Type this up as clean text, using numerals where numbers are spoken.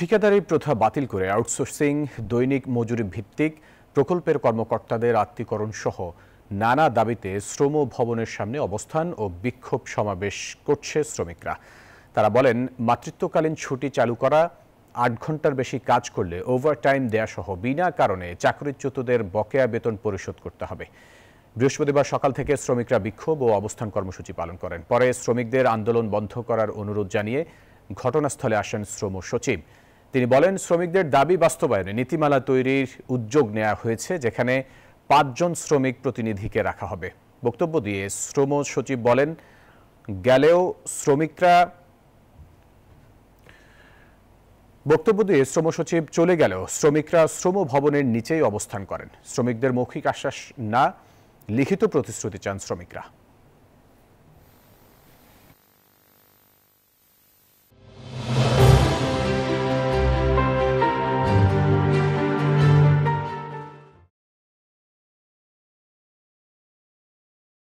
ঠিকাদারি প্রথা বাতিল করে আউটসোর্সিং, দৈনিক মজুরি ভিত্তিক প্রকল্পের কর্মকর্তাদের আত্মীকরণ সহ নানা দাবিতে শ্রম ভবনের সামনে অবস্থান ও বিক্ষোভ সমাবেশ করছে শ্রমিকরা। তারা বলেন, মাতৃত্বকালীন ছুটি চালু করা, ৮ ঘন্টার বেশি কাজ করলে ওভারটাইম দেয়া সহ বিনা কারণে চাকরিচ্যুতদের বকেয়া বেতন পরিশোধ করতে হবে। বৃহস্পতিবার সকাল থেকে শ্রমিকরা বিক্ষোভ ও অবস্থান কর্মসূচি পালন করেন। পরে শ্রমিকদের আন্দোলন বন্ধ করার অনুরোধ জানিয়ে ঘটনাস্থলে আসেন শ্রম সচিব। তিনি বলেন, শ্রমিকদের দাবি বাস্তবায়নে নীতিমালা তৈরির উদ্যোগ নেওয়া হয়েছে, যেখানে ৫ জন শ্রমিক প্রতিনিধিকে রাখা হবে। বক্তব্য দিয়ে শ্রম সচিব বলেন, চলে গেলেও শ্রমিকরা শ্রম ভবনের নিচেই অবস্থান করেন। শ্রমিকদের মৌখিক আশ্বাস না, লিখিত প্রতিশ্রুতি চান শ্রমিকরা।